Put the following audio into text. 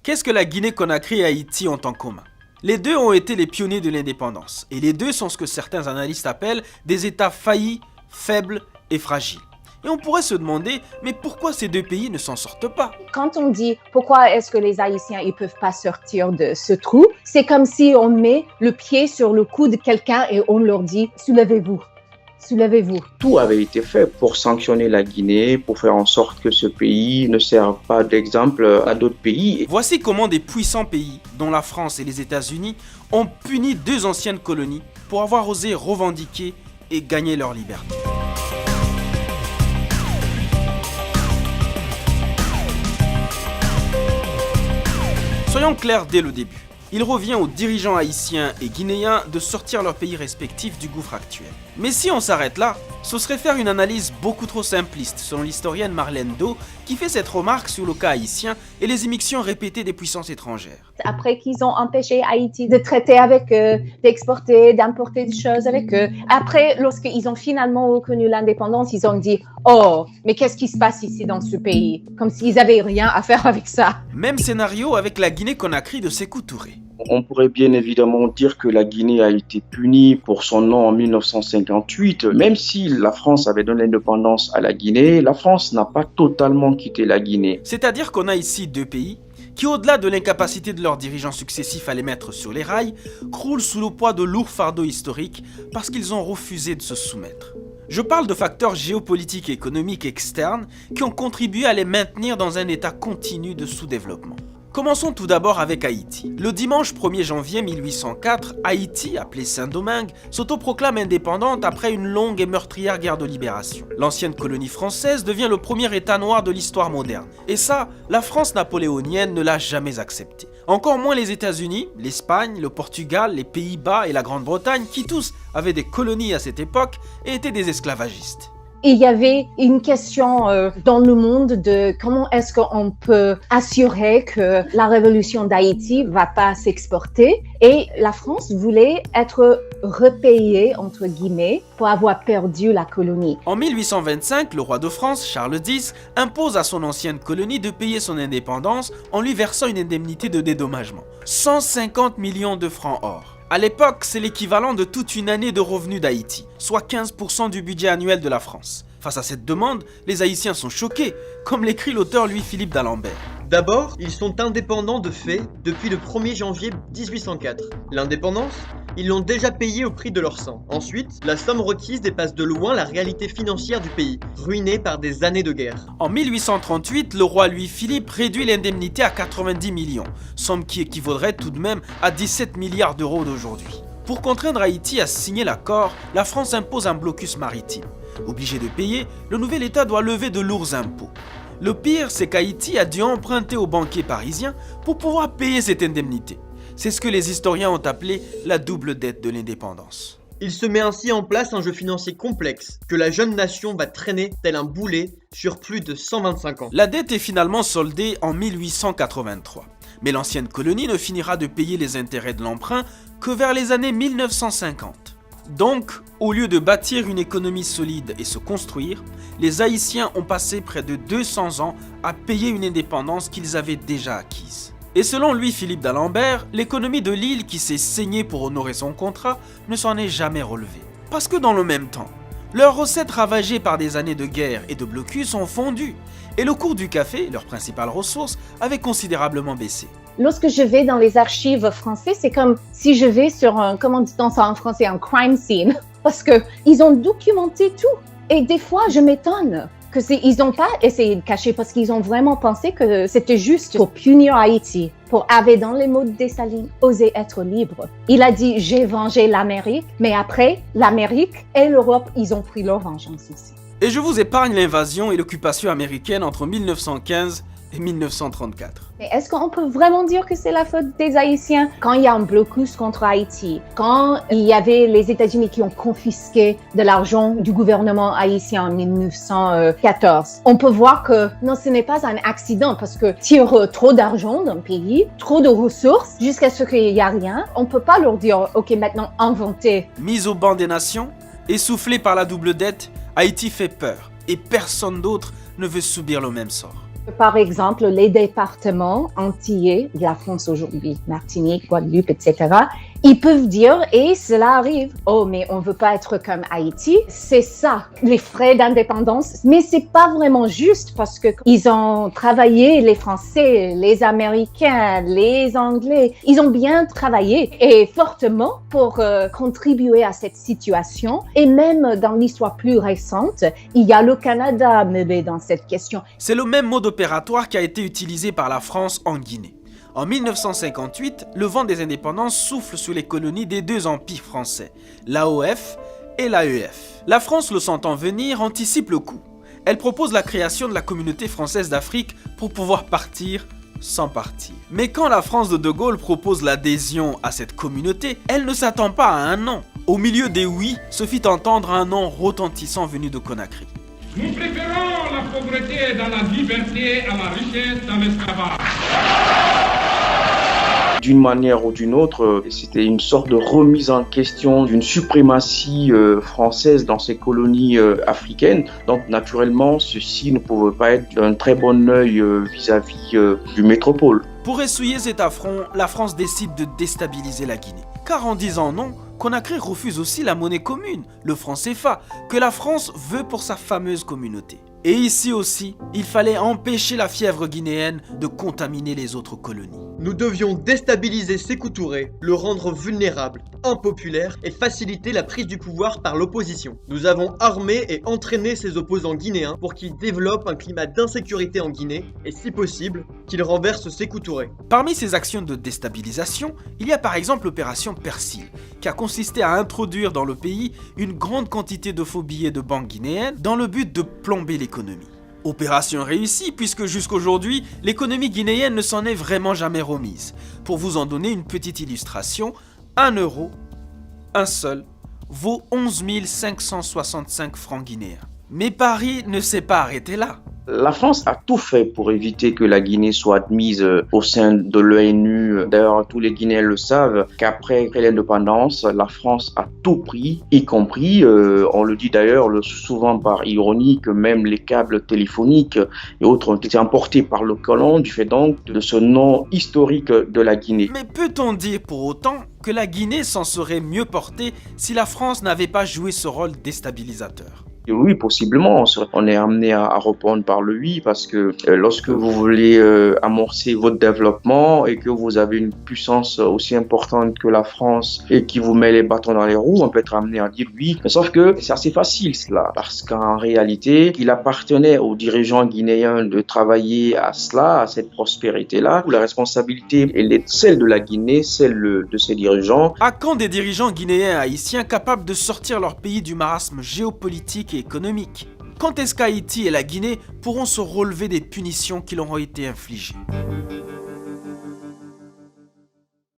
Qu'est-ce que la Guinée-Conakry et Haïti ont en commun? Les deux ont été les pionniers de l'indépendance, et les deux sont ce que certains analystes appellent des États faillis, faibles et fragiles. Et on pourrait se demander, mais pourquoi ces deux pays ne s'en sortent pas? Quand on dit pourquoi est-ce que les Haïtiens ne peuvent pas sortir de ce trou, c'est comme si on met le pied sur le cou de quelqu'un et on leur dit « soulevez-vous ». Soulevez-vous. Tout avait été fait pour sanctionner la Guinée, pour faire en sorte que ce pays ne serve pas d'exemple à d'autres pays. Voici comment des puissants pays, dont la France et les États-Unis, ont puni deux anciennes colonies pour avoir osé revendiquer et gagner leur liberté. Soyons clairs dès le début. Il revient aux dirigeants haïtiens et guinéens de sortir leurs pays respectifs du gouffre actuel. Mais si on s'arrête là, ce serait faire une analyse beaucoup trop simpliste, selon l'historienne Marlène Do, qui fait cette remarque sur le cas haïtien et les immixtions répétées des puissances étrangères. Après qu'ils ont empêché Haïti de traiter avec eux, d'exporter, d'importer des choses avec eux, après, lorsqu'ils ont finalement reconnu l'indépendance, ils ont dit « Oh, mais qu'est-ce qui se passe ici dans ce pays ?» Comme s'ils n'avaient rien à faire avec ça. Même scénario avec la Guinée-Conakry de Sékou Touré. On pourrait bien évidemment dire que la Guinée a été punie pour son nom en 1958. Même si la France avait donné l'indépendance à la Guinée, la France n'a pas totalement quitté la Guinée. C'est-à-dire qu'on a ici deux pays qui, au-delà de l'incapacité de leurs dirigeants successifs à les mettre sur les rails, croulent sous le poids de lourds fardeaux historiques parce qu'ils ont refusé de se soumettre. Je parle de facteurs géopolitiques et économiques externes qui ont contribué à les maintenir dans un état continu de sous-développement. Commençons tout d'abord avec Haïti. Le dimanche 1er janvier 1804, Haïti, appelée Saint-Domingue, s'autoproclame indépendante après une longue et meurtrière guerre de libération. L'ancienne colonie française devient le premier État noir de l'histoire moderne. Et ça, la France napoléonienne ne l'a jamais accepté. Encore moins les États-Unis, l'Espagne, le Portugal, les Pays-Bas et la Grande-Bretagne, qui tous avaient des colonies à cette époque et étaient des esclavagistes. Il y avait une question dans le monde de comment est-ce qu'on peut assurer que la révolution d'Haïti va pas s'exporter. Et la France voulait être repayée, entre guillemets, pour avoir perdu la colonie. En 1825, le roi de France, Charles X, impose à son ancienne colonie de payer son indépendance en lui versant une indemnité de dédommagement. 150 millions de francs or. À l'époque, c'est l'équivalent de toute une année de revenus d'Haïti, soit 15% du budget annuel de la France. Face à cette demande, les Haïtiens sont choqués, comme l'écrit l'auteur Louis-Philippe d'Alembert. D'abord, ils sont indépendants de fait depuis le 1er janvier 1804. L'indépendance, ils l'ont déjà payée au prix de leur sang. Ensuite, la somme requise dépasse de loin la réalité financière du pays, ruiné par des années de guerre. En 1838, le roi Louis-Philippe réduit l'indemnité à 90 millions, somme qui équivaudrait tout de même à 17 milliards d'euros d'aujourd'hui. Pour contraindre Haïti à signer l'accord, la France impose un blocus maritime. Obligé de payer, le nouvel État doit lever de lourds impôts. Le pire, c'est qu'Haïti a dû emprunter aux banquiers parisiens pour pouvoir payer cette indemnité. C'est ce que les historiens ont appelé la double dette de l'indépendance. Il se met ainsi en place un jeu financier complexe que la jeune nation va traîner tel un boulet sur plus de 125 ans. La dette est finalement soldée en 1883. Mais l'ancienne colonie ne finira de payer les intérêts de l'emprunt que vers les années 1950. Donc, au lieu de bâtir une économie solide et se construire, les Haïtiens ont passé près de 200 ans à payer une indépendance qu'ils avaient déjà acquise. Et selon Louis-Philippe d'Alembert, l'économie de l'île qui s'est saignée pour honorer son contrat ne s'en est jamais relevée. Parce que dans le même temps, leurs recettes ravagées par des années de guerre et de blocus ont fondu, et le cours du café, leur principale ressource, avait considérablement baissé. Lorsque je vais dans les archives françaises, c'est comme si je vais sur un, comment dit-on ça en français, un crime scene. Parce qu'ils ont documenté tout. Et des fois, je m'étonne qu'ils n'ont pas essayé de cacher parce qu'ils ont vraiment pensé que c'était juste pour punir Haïti. Pour avoir, dans les mots de Dessalines, oser être libre. Il a dit « j'ai vengé l'Amérique », mais après, l'Amérique et l'Europe, ils ont pris leur vengeance aussi. Et je vous épargne l'invasion et l'occupation américaine entre 1915 et 1934. Mais est-ce qu'on peut vraiment dire que c'est la faute des Haïtiens? Quand il y a un blocus contre Haïti, quand il y avait les États-Unis qui ont confisqué de l'argent du gouvernement haïtien en 1914, on peut voir que non, ce n'est pas un accident parce que tire trop d'argent d'un pays, trop de ressources, jusqu'à ce qu'il n'y a rien. On ne peut pas leur dire « Ok, maintenant inventez ». Mise au banc des nations, essoufflée par la double dette, Haïti fait peur et personne d'autre ne veut subir le même sort. Par exemple, les départements entiers de la France aujourd'hui, Martinique, Guadeloupe, etc., ils peuvent dire, et cela arrive, oh, mais on ne veut pas être comme Haïti, c'est ça, les frais d'indépendance. Mais c'est pas vraiment juste parce que ils ont travaillé, les Français, les Américains, les Anglais, ils ont bien travaillé et fortement pour contribuer à cette situation. Et même dans l'histoire plus récente, il y a le Canada mêlé dans cette question. C'est le même mode opératoire qui a été utilisé par la France en Guinée. En 1958, le vent des indépendances souffle sur les colonies des deux empires français, l'AOF et l'AEF. La France, le sentant venir, anticipe le coup. Elle propose la création de la communauté française d'Afrique pour pouvoir partir sans partir. Mais quand la France de De Gaulle propose l'adhésion à cette communauté, elle ne s'attend pas à un non. Au milieu des oui, se fit entendre un non retentissant venu de Conakry. Nous préférons la pauvreté dans la liberté à la richesse dans l'esclavage. D'une manière ou d'une autre, c'était une sorte de remise en question d'une suprématie française dans ces colonies africaines. Donc naturellement, ceci ne pouvait pas être d'un très bon œil vis-à-vis du métropole. Pour essuyer cet affront, la France décide de déstabiliser la Guinée. Car en disant non, Conakry refuse aussi la monnaie commune, le franc CFA, que la France veut pour sa fameuse communauté. Et ici aussi, il fallait empêcher la fièvre guinéenne de contaminer les autres colonies. Nous devions déstabiliser Sékou Touré, le rendre vulnérable, impopulaire et faciliter la prise du pouvoir par l'opposition. Nous avons armé et entraîné ces opposants guinéens pour qu'ils développent un climat d'insécurité en Guinée et si possible, qu'ils renversent Sékou Touré. Parmi ces actions de déstabilisation, il y a par exemple l'opération Persil, qui a consisté à introduire dans le pays une grande quantité de faux billets de banque guinéennes dans le but de plomber l'économie. Opération réussie puisque jusqu'aujourd'hui, l'économie guinéenne ne s'en est vraiment jamais remise. Pour vous en donner une petite illustration, 1 euro, un seul, vaut 11 565 francs guinéens. Mais Paris ne s'est pas arrêté là. La France a tout fait pour éviter que la Guinée soit admise au sein de l'ONU. D'ailleurs, tous les Guinéens le savent qu'après l'indépendance, la France a tout pris, y compris, on le dit d'ailleurs souvent par ironie, que même les câbles téléphoniques et autres ont été emportés par le colon du fait donc de ce nom historique de la Guinée. Mais peut-on dire pour autant que la Guinée s'en serait mieux portée si la France n'avait pas joué ce rôle déstabilisateur ? Oui, possiblement, on est amené à répondre par le oui parce que lorsque vous voulez amorcer votre développement et que vous avez une puissance aussi importante que la France et qui vous met les bâtons dans les roues, on peut être amené à dire oui. Mais sauf que c'est assez facile cela parce qu'en réalité, il appartenait aux dirigeants guinéens de travailler à cela, à cette prospérité-là. La responsabilité, elle est celle de la Guinée, celle de ses dirigeants. À quand des dirigeants guinéens haïtiens capables de sortir leur pays du marasme géopolitique et économique? Quand est-ce qu'Haïti et la Guinée pourront se relever des punitions qui leur ont été infligées?